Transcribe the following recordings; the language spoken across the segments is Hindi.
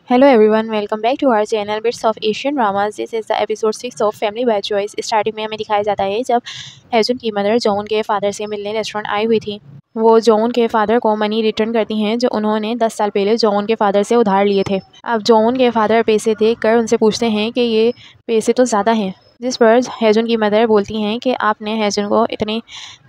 Hello everyone, welcome back to our channel Bits of Asian Dramas. This is the episode 6 of Family by Choice. Starting में हमें दिखाया जाता है जब हैजुन की मदर जोन के फादर से मिलने रेस्टोरेंट आई हुई थी। वो जोन के फादर को मनी रिटर्न करती हैं जो उन्होंने 10 साल पहले जोन के फादर से उधार लिए थे। अब जोन के फादर पैसे देखकर उनसे पूछते हैं कि ये पैसे तो ज़्यादा हैं, जिस पर हैजुन की मदर बोलती हैं कि आपने हैजुन को इतने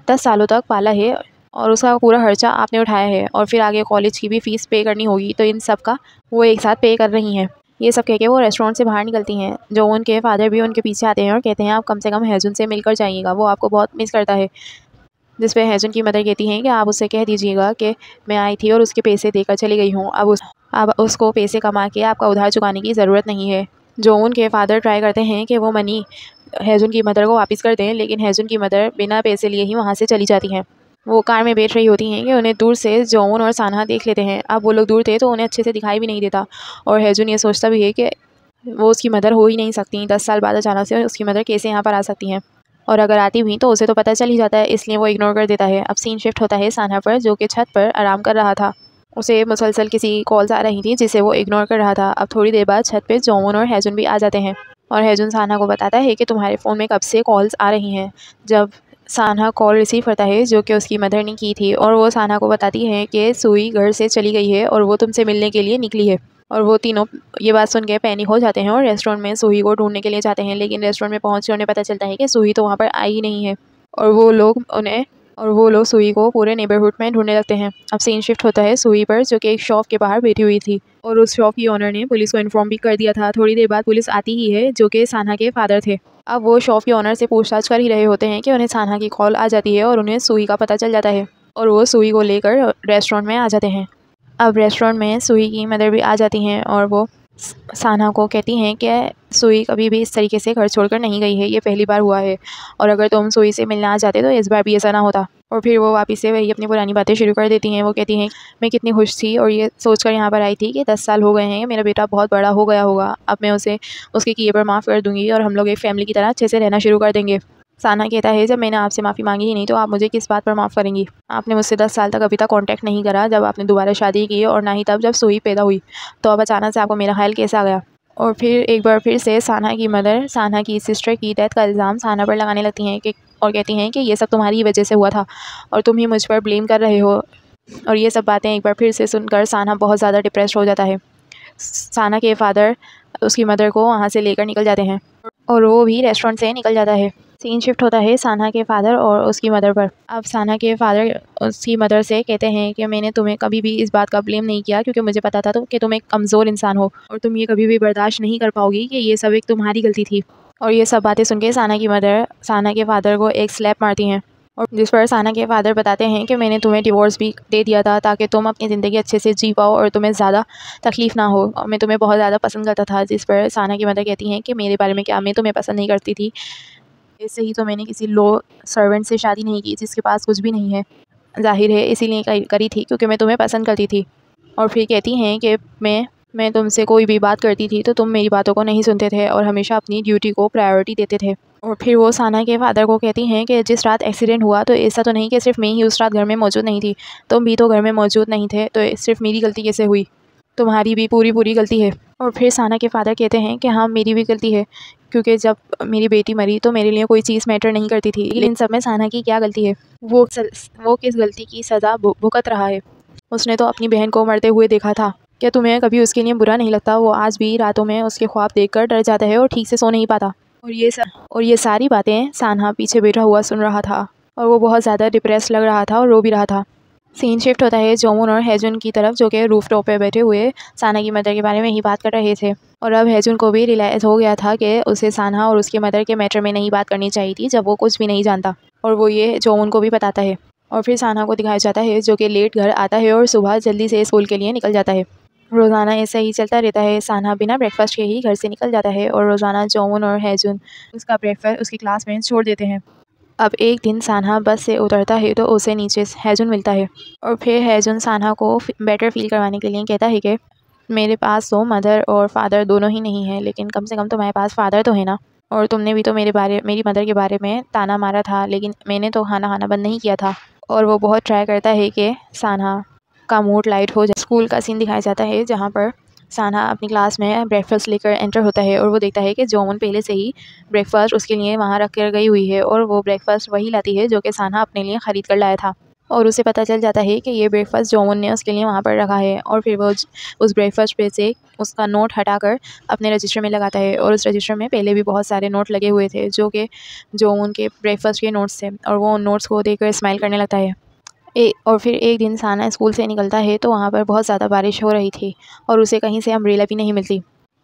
10 सालों तक पाला है और उसका पूरा खर्चा आपने उठाया है और फिर आगे कॉलेज की भी फ़ीस पे करनी होगी, तो इन सब का वो एक साथ पे कर रही हैं। ये सब कह के वो रेस्टोरेंट से बाहर निकलती हैं। जो उनके फादर भी उनके पीछे आते हैं और कहते हैं आप कम से कम हैजुन से मिलकर जाइएगा, वो आपको बहुत मिस करता है। जिस पे हैजुन की मदर कहती हैं कि आप उससे कह दीजिएगा कि मैं आई थी और उसके पैसे देकर चली गई हूँ, अब उसको पैसे कमा के आपका उधार चुकाने की ज़रूरत नहीं है। जो उनके फादर ट्राई करते हैं कि वो मनी हैजुन की मदर को वापस कर दें, लेकिन हैजुन की मदर बिना पैसे लिए ही वहाँ से चली जाती हैं। वो कार में बैठ रही होती हैं कि उन्हें दूर से जोन और सानहा देख लेते हैं। अब वो लोग दूर थे तो उन्हें अच्छे से दिखाई भी नहीं देता और हैजुन ये सोचता भी है कि वो उसकी मदर हो ही नहीं सकती। 10 साल बाद अचानक से उसकी मदर कैसे यहाँ पर आ सकती हैं, और अगर आती भी तो उसे तो पता चल ही जाता है, इसलिए वो इग्नोर कर देता है। अब सीन शिफ्ट होता है सानहा पर, जो कि छत पर आराम कर रहा था। उसे मुसलसल किसी कॉल्स आ रही थी जिसे वो इग्नोर कर रहा था। अब थोड़ी देर बाद छत पे जोन और हैजुन भी आ जाते हैं और हैजुन सानहा को बताता है कि तुम्हारे फ़ोन में कब से कॉल्स आ रही हैं। जब सानहा कॉल रिसीव करता है जो कि उसकी मदर ने की थी, और वो सानहा को बताती है कि सुई घर से चली गई है और वो तुमसे मिलने के लिए निकली है। और वो तीनों ये बात सुन के पैनिक हो जाते हैं और रेस्टोरेंट में सुई को ढूंढने के लिए जाते हैं, लेकिन रेस्टोरेंट में पहुंच के उन्हें पता चलता है कि सुई तो वहाँ पर आई ही नहीं है। और वो लोग सुई को पूरे नेबरहुड में ढूंढने लगते हैं। अब सीन शिफ्ट होता है सुई पर, जो कि एक शॉप के बाहर बैठी हुई थी और उस शॉप की ओनर ने पुलिस को इन्फॉर्म भी कर दिया था। थोड़ी देर बाद पुलिस आती ही है, जो कि सानहा के फादर थे। अब वो शॉप के ओनर से पूछताछ कर ही रहे होते हैं कि उन्हें सानहा की कॉल आ जाती है और उन्हें सुई का पता चल जाता है और वो सुई को लेकर रेस्टोरेंट में आ जाते हैं। अब रेस्टोरेंट में सुई की मदर भी आ जाती हैं और वो सानहा को कहती हैं कि सुई कभी भी इस तरीके से घर छोड़कर नहीं गई है, ये पहली बार हुआ है, और अगर तुम सुई से मिलना जाते तो इस बार भी ऐसा ना होता। और फिर वो वापस से वही अपनी पुरानी बातें शुरू कर देती हैं। वो कहती हैं मैं कितनी खुश थी और ये सोचकर यहाँ पर आई थी कि 10 साल हो गए हैं, मेरा बेटा बहुत बड़ा हो गया होगा, अब मैं उसे उसके किए पर माफ़ कर दूँगी और हम लोग एक फैमिली की तरह अच्छे से रहना शुरू कर देंगे। सानहा कहता है जब मैंने आपसे माफ़ी मांगी ही नहीं तो आप मुझे किस बात पर माफ़ करेंगी। आपने मुझसे 10 साल तक अभी तक कांटेक्ट नहीं करा, जब आपने दोबारा शादी की, और ना ही तब जब सुई पैदा हुई, तो अब अचानक से आपको मेरा ख्याल कैसे आ गया। और फिर एक बार फिर से सानहा की मदर सानहा की सिस्टर की डेथ का इल्ज़ाम सानहा पर लगाने लगती हैं कि और कहती हैं कि ये सब तुम्हारी ही वजह से हुआ था और तुम ही मुझ पर ब्लेम कर रहे हो। और ये सब बातें एक बार फिर से सुनकर सानहा बहुत ज़्यादा डिप्रेस्ड हो जाता है। सानहा के फादर उसकी मदर को वहाँ से लेकर निकल जाते हैं और वो भी रेस्टोरेंट से निकल जाता है। सीन शिफ्ट होता है सानहा के फादर और उसकी मदर पर। अब सानहा के फादर उसकी मदर से कहते हैं कि मैंने तुम्हें कभी भी इस बात का ब्लेम नहीं किया, क्योंकि मुझे पता था कि तुम एक कमज़ोर इंसान हो और तुम ये कभी भी बर्दाश्त नहीं कर पाओगी कि ये सब एक तुम्हारी गलती थी। और ये सब बातें सुन के सानहा की मदर सानहा के फादर को एक स्लैप मारती हैं, और जिस पर सानहा के फादर बताते हैं कि मैंने तुम्हें डिवोर्स भी दे दिया था ताकि तुम अपनी ज़िंदगी अच्छे से जी पाओ और तुम्हें ज़्यादा तकलीफ़ ना हो, और मैं तुम्हें बहुत ज़्यादा पसंद करता था। जिस पर सानहा की मदर कहती हैं कि मेरे बारे में क्या, मैं तुम्हें पसंद नहीं करती थी, ऐसे ही तो मैंने किसी लो सर्वेंट से शादी नहीं की जिसके पास कुछ भी नहीं है, जाहिर है इसीलिए करी थी क्योंकि मैं तुम्हें पसंद करती थी। और फिर कहती हैं कि मैं तुमसे कोई भी बात करती थी तो तुम मेरी बातों को नहीं सुनते थे और हमेशा अपनी ड्यूटी को प्रायोरिटी देते थे। और फिर वो सानहा के फादर को कहती हैं कि जिस रात एक्सीडेंट हुआ तो ऐसा तो नहीं कि सिर्फ मैं ही उस रात घर में मौजूद नहीं थी, तुम भी तो घर में मौजूद नहीं थे, तो सिर्फ मेरी गलती कैसे हुई, तुम्हारी भी पूरी गलती है। और फिर सानहा के फादर कहते हैं कि हाँ मेरी भी गलती है, क्योंकि जब मेरी बेटी मरी तो मेरे लिए कोई चीज़ मैटर नहीं करती थी, लेकिन इन सब में सानहा की क्या गलती है, वो किस गलती की सज़ा भुगत रहा है। उसने तो अपनी बहन को मरते हुए देखा था, क्या तुम्हें कभी उसके लिए बुरा नहीं लगता? वो आज भी रातों में उसके ख्वाब देखकर डर जाता है और ठीक से सो नहीं पाता। और ये सारी बातें सानहा पीछे बैठा हुआ सुन रहा था और वो बहुत ज़्यादा डिप्रेस लग रहा था और रो भी रहा था। सीन शिफ्ट होता है जोमून और हैजुन की तरफ, जो कि रूफ टॉप पे बैठे हुए सानहा की मदर के बारे में ही बात कर रहे थे। और अब हैजुन को भी रियलाइज़ हो गया था कि उसे सानहा और उसकी मदर के मैटर में नहीं बात करनी चाहिए थी, जब वो कुछ भी नहीं जानता, और वो ये जोमून को भी बताता है। और फिर सानहा को दिखाया जाता है जो कि लेट घर आता है और सुबह जल्दी से स्कूल के लिए निकल जाता है। रोज़ाना ऐसा ही चलता रहता है। सानहा बिना ब्रेकफास्ट के ही घर से निकल जाता है और रोज़ाना जोमून और हैजुन उसका ब्रेकफास्ट उसकी क्लास में छोड़ देते हैं। अब एक दिन सानहा बस से उतरता है तो उसे नीचे हैजुन मिलता है, और फिर हैजुन सानहा को बेटर फील करवाने के लिए कहता है कि मेरे पास तो मदर और फादर दोनों ही नहीं है, लेकिन कम से कम तुम्हारे पास फादर तो है ना, और तुमने भी तो मेरी मदर के बारे में ताना मारा था, लेकिन मैंने तो खाना खाना बंद नहीं किया था। और वो बहुत ट्राई करता है कि सानहा का मूड लाइट हो जाए। स्कूल का सीन दिखाया जाता है जहाँ पर साना अपनी क्लास में ब्रेकफास्ट लेकर एंटर होता है और वो देखता है कि जोवन पहले से ही ब्रेकफास्ट उसके लिए वहाँ रख कर गई हुई है और वो ब्रेकफास्ट वही लाती है जो कि साना अपने लिए ख़रीद कर लाया था। और उसे पता चल जाता है कि ये ब्रेकफास्ट जोवन ने उसके लिए वहाँ पर रखा है और फिर वो उस ब्रेकफास्ट पे से उसका नोट हटाकर अपने रजिस्टर में लगाता है और उस रजिस्टर में पहले भी बहुत सारे नोट लगे हुए थे जो कि जोवन के ब्रेकफास्ट के नोट्स थे और वो उन नोट्स को देखकर स्माइल करने लगता है। और फिर एक दिन साना स्कूल से निकलता है तो वहाँ पर बहुत ज़्यादा बारिश हो रही थी और उसे कहीं से अम्ब्रेला भी नहीं मिलती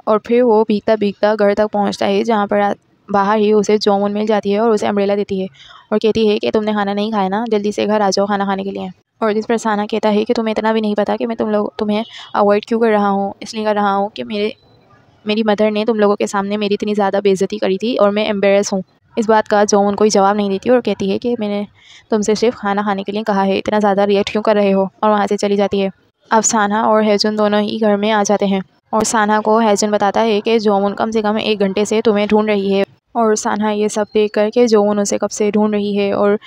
और फिर वो भीगता भीगता घर तक पहुँचता है जहाँ पर बाहर ही उसे जोमुन मिल जाती है और उसे अम्ब्रेला देती है और कहती है कि तुमने खाना नहीं खाया ना, जल्दी से घर आ जाओ खाना खाने के लिए। और जिस पर साना कहता है कि तुम्हें इतना भी नहीं पता कि मैं तुम्हें अवॉइड क्यों कर रहा हूँ, इसलिए कर रहा हूँ कि मेरी मदर ने तुम लोगों के सामने मेरी इतनी ज़्यादा बेइज्जती करी थी और मैं एम्बेरस हूँ। इस बात का जोमुन कोई जवाब नहीं देती और कहती है कि मैंने तुमसे सिर्फ खाना खाने के लिए कहा है, इतना ज़्यादा रिएक्ट क्यों कर रहे हो, और वहाँ से चली जाती है। अब साना और हैजुन दोनों ही घर में आ जाते हैं और साना को हैजुन बताता है कि जोमुन कम से कम 1 घंटे से तुम्हें ढूंढ रही है और साना ये सब देख कर के जोमुन उसे कब से ढूंढ रही है और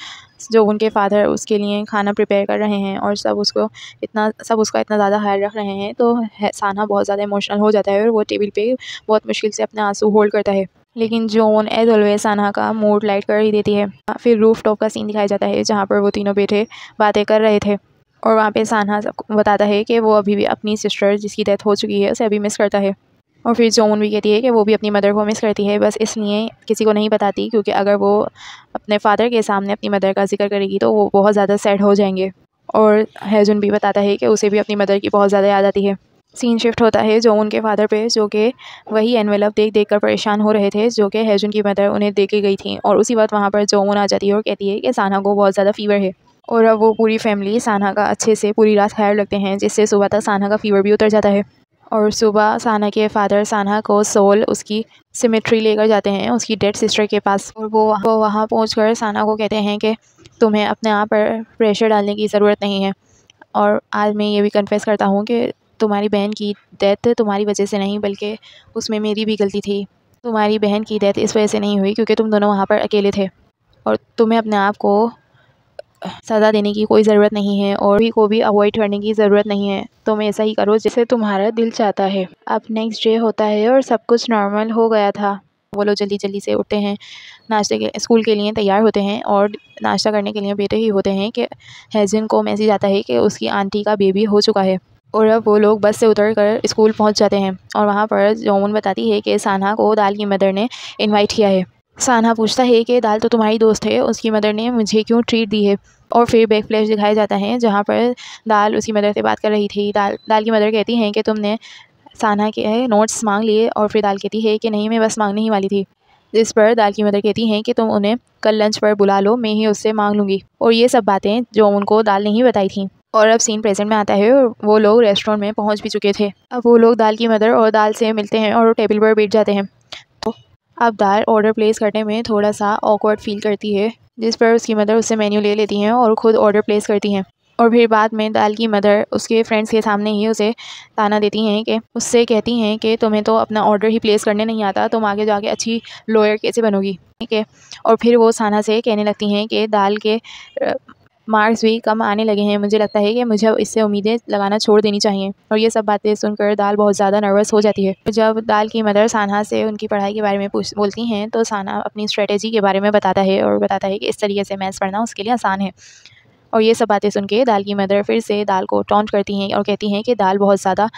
जोमुन के फादर उसके लिए खाना प्रिपेयर कर रहे हैं और सब उसका इतना ज़्यादा ख्याल रख रहे हैं तो साना बहुत ज़्यादा इमोशनल हो जाता है और वो टेबल पे बहुत मुश्किल से अपने आंसू होल्ड करता है। लेकिन जोन एज ऑलवेज साना का मूड लाइट कर ही देती है। फिर रूफ टॉप का सीन दिखाया जाता है जहाँ पर वो तीनों बैठे बातें कर रहे थे और वहाँ पे साना सबको बताता है कि वो अभी भी अपनी सिस्टर जिसकी डेथ हो चुकी है उसे अभी मिस करता है। और फिर जोन भी कहती है कि वो भी अपनी मदर को मिस करती है, बस इसलिए किसी को नहीं बताती क्योंकि अगर वो अपने फादर के सामने अपनी मदर का जिक्र करेगी तो वो बहुत ज़्यादा सैड हो जाएंगे। और हैजुन भी बताता है कि उसे भी अपनी मदर की बहुत ज़्यादा याद आती है। सीन शिफ्ट होता है जोन के फादर पे जो कि वही एनवेलप देख कर परेशान हो रहे थे जो कि हैजुन की मदर उन्हें दे के गई थी। और उसी वक्त वहाँ पर जोन आ जाती है और कहती है कि साना को बहुत ज़्यादा फीवर है और अब वो पूरी फैमिली साना का अच्छे से पूरी रात ख्याल रखते हैं जिससे सुबह तक साना का फीवर भी उतर जाता है। और सुबह साना के फादर साना को सोल उसकी सिमेट्री लेकर जाते हैं उसकी डेड सिस्टर के पास और वो वहाँ पहुँचकर साना को कहते हैं कि तुम्हें अपने आप पर प्रेशर डालने की ज़रूरत नहीं है और आज मैं ये भी कन्फेस करता हूँ कि तुम्हारी बहन की डेथ तुम्हारी वजह से नहीं बल्कि उसमें मेरी भी गलती थी। तुम्हारी बहन की डेथ इस वजह से नहीं हुई क्योंकि तुम दोनों वहाँ पर अकेले थे और तुम्हें अपने आप को सज़ा देने की कोई ज़रूरत नहीं है और भी को भी अवॉइड करने की ज़रूरत नहीं है। तुम ऐसा ही करो जैसे तुम्हारा दिल चाहता है। अब नेक्स्ट डे होता है और सब कुछ नॉर्मल हो गया था। वो लोग जल्दी जल्दी से उठते हैं, नाश्ते के स्कूल के लिए तैयार होते हैं और नाश्ता करने के लिए बैठे ही होते हैं कि हैजिन को मैसेज आता है कि उसकी आंटी का बेबी हो चुका है। और अब वो लोग बस से उतर कर स्कूल पहुंच जाते हैं और वहाँ पर जोमुन बताती है कि साना को दाल की मदर ने इनवाइट किया है। साना पूछता है कि दाल तो तुम्हारी दोस्त है, उसकी मदर ने मुझे क्यों ट्रीट दी है। और फिर बैक फ्लैश दिखाया जाता है जहाँ पर दाल उसकी मदर से बात कर रही थी। दाल की मदर कहती हैं कि तुमने साना के नोट्स मांग लिए और फिर दाल कहती है कि नहीं, मैं बस मांगने ही वाली थी। जिस पर दाल की मदर कहती हैं कि तुम उन्हें कल लंच पर बुला लो, मैं ही उससे मांग लूँगी। और ये सब बातें जो उनको दाल ने ही बताई थी। और अब सीन प्रेजेंट में आता है और वो लोग रेस्टोरेंट में पहुंच भी चुके थे। अब वो लोग दाल की मदर और दाल से मिलते हैं और टेबल पर बैठ जाते हैं। तो अब दाल ऑर्डर प्लेस करने में थोड़ा सा ऑकवर्ड फील करती है जिस पर उसकी मदर उससे मेन्यू ले लेती हैं और ख़ुद ऑर्डर प्लेस करती हैं। और फिर बाद में दाल की मदर उसके फ्रेंड्स के सामने ही उसे ताना देती हैं कि उससे कहती हैं कि तुम्हें तो अपना ऑर्डर ही प्लेस करने नहीं आता, तुम आगे जाके अच्छी लॉयर कैसे बनोगी, ठीक है। और फिर वो साना से कहने लगती हैं कि दाल के मार्क्स भी कम आने लगे हैं, मुझे लगता है कि मुझे इससे उम्मीदें लगाना छोड़ देनी चाहिए। और ये सब बातें सुनकर दाल बहुत ज़्यादा नर्वस हो जाती है। जब दाल की मदर साना से उनकी पढ़ाई के बारे में बोलती हैं तो साना अपनी स्ट्रेटेजी के बारे में बताता है और बताता है कि इस तरीके से मैथ्स पढ़ना उसके लिए आसान है। और ये सब बातें सुन के दाल की मदर फिर से दाल को टॉन्ट करती हैं और कहती हैं कि दाल बहुत ज़्यादा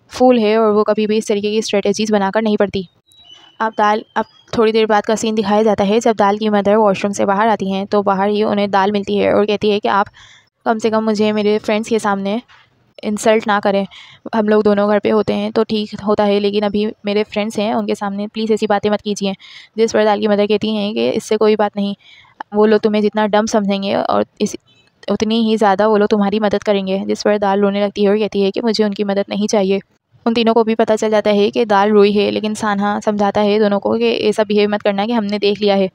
फूल है और वो कभी भी इस तरीके की स्ट्रेटेजीज़ बनाकर नहीं पढ़ती। अब थोड़ी देर बाद का सीन दिखाया जाता है जब दाल की मदर वॉशरूम से बाहर आती हैं तो बाहर ही उन्हें दाल मिलती है और कहती है कि आप कम से कम मुझे मेरे फ्रेंड्स के सामने इंसल्ट ना करें। हम लोग दोनों घर पे होते हैं तो ठीक होता है, लेकिन अभी मेरे फ्रेंड्स हैं उनके सामने प्लीज़ ऐसी बातें मत कीजिए। जिस पर दाल की मदर कहती हैं कि इससे कोई बात नहीं, वो लोग तुम्हें जितना डम समझेंगे और उतनी ही ज़्यादा वो लोग तुम्हारी मदद करेंगे। जिस पर दाल रोने लगती है और कहती है कि मुझे उनकी मदद नहीं चाहिए। उन तीनों को भी पता चल जाता है कि दाल रोई है, लेकिन साना समझाता है दोनों को कि ऐसा बिहेव मत करना कि हमने देख लिया है।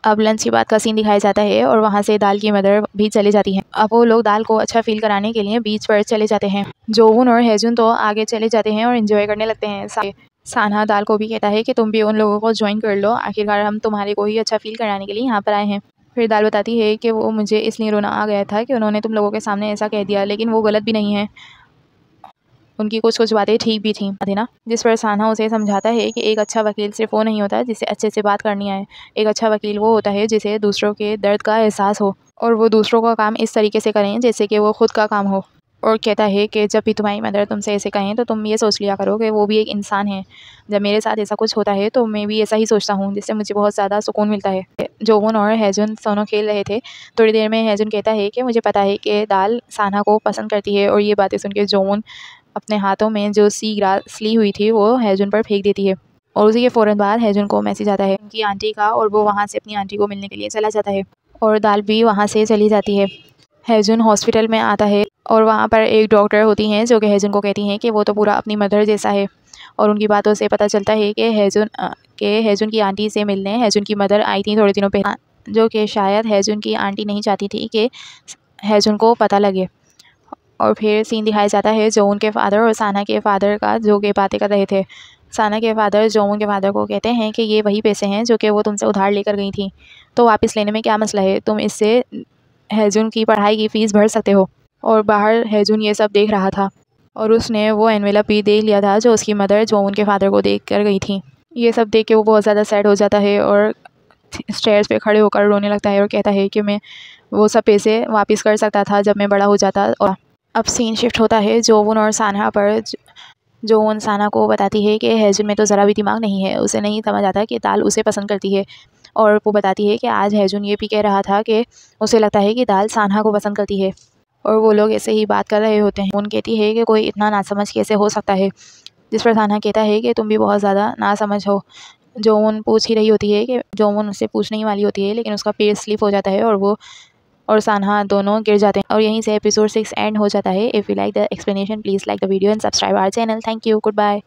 अब लंच के बाद का सीन दिखाया जाता है और वहाँ से दाल की मदर भी चले जाती हैं। अब वो लोग दाल को अच्छा फील कराने के लिए बीच पर चले जाते हैं। जोवुन और हैजुन तो आगे चले जाते हैं और एंजॉय करने लगते हैं। साना दाल को भी कहता है कि तुम भी उन लोगों को ज्वाइन कर लो, आखिरकार हम तुम्हारे को ही अच्छा फील कराने के लिए यहाँ पर आए हैं। फिर दाल बताती है कि वो मुझे इसलिए रोना आ गया था कि उन्होंने तुम लोगों के सामने ऐसा कह दिया, लेकिन वो गलत भी नहीं है। उनकी कुछ कुछ बातें ठीक भी थी ना, जिस पर सान्हा उसे समझाता है कि एक अच्छा वकील सिर्फ वो नहीं होता जिसे अच्छे से बात करनी आए। एक अच्छा वकील वो होता है जिसे दूसरों के दर्द का एहसास हो और वो दूसरों का काम इस तरीके से करें जैसे कि वो खुद का काम हो। और कहता है कि जब भी तुम्हारी मदर तुमसे ऐसे कहें तो तुम ये सोच लिया करो कि वो भी एक इंसान है। जब मेरे साथ ऐसा कुछ होता है तो मैं भी ऐसा ही सोचता हूँ, जिससे मुझे बहुत ज़्यादा सुकून मिलता है। जोवन और हेजुन दोनों खेल रहे थे। थोड़ी देर में हेजुन कहता है कि मुझे पता है कि दाल सान्हा को पसंद करती है, और ये बातें सुन के जोवन अपने हाथों में जो सी ग्रास ली हुई थी वो हेजुन पर फेंक देती है। और उसी के फ़ौरन बाद हेजुन को मैसेज आता है उनकी आंटी का, और वो वहाँ से अपनी आंटी को मिलने के लिए चला जाता है और दाल भी वहाँ से चली जाती है। हेजुन हॉस्पिटल में आता है और वहाँ पर एक डॉक्टर होती हैं जो कि हेजुन को कहती हैं कि वो तो पूरा अपनी मदर जैसा है। और उनकी बातों से पता चलता है कि हेजुन की आंटी से मिलने हेजुन की मदर आई थी थोड़े दिनों पहले, जो कि शायद हेजुन की आंटी नहीं चाहती थी कि हेजुन को पता लगे। और फिर सीन दिखाया जाता है जोन के फादर और साना के फादर का, जो कि बातें कर रहे थे। साना के फादर जोन के फादर को कहते हैं कि ये वही पैसे हैं जो कि वो तुमसे उधार लेकर गई थी, तो वापस लेने में क्या मसला है, तुम इससे हेजुन की पढ़ाई की फ़ीस भर सकते हो। और बाहर हेजुन ये सब देख रहा था और उसने वो एनवेलप भी देख लिया था जो उसकी मदर जोन के फादर को देख कर गई थी। ये सब देख के वो बहुत ज़्यादा सैड हो जाता है और स्टेयर्स पे खड़े होकर रोने लगता है और कहता है कि मैं वो सब पैसे वापस कर सकता था जब मैं बड़ा हो जाता। और अब सीन शिफ्ट होता है जोवन और सान्हा पर। जोवन सान्हा को बताती है कि हेजुन में तो ज़रा भी दिमाग नहीं है, उसे नहीं समझ आता कि दाल उसे पसंद करती है। और वो बताती है कि आज हेजुन ये भी कह रहा था कि उसे लगता है कि दाल सान्हा को पसंद करती है। और वो लोग ऐसे ही बात कर रहे होते हैं। उन कहती है कि कोई इतना नासमझ कैसे हो सकता है, जिस पर सान्हा कहता है कि तुम भी बहुत ज़्यादा नासमझ हो। जोवन पूछ ही रही होती है कि जोवन उससे पूछने ही वाली होती है, लेकिन उसका पैर स्लिप हो जाता है और वो और सान्हा दोनों गिर जाते हैं। और यहीं से एपिसोड 6 एंड हो जाता है। If you like the explanation please like the video and subscribe our channel. Thank you, good bye.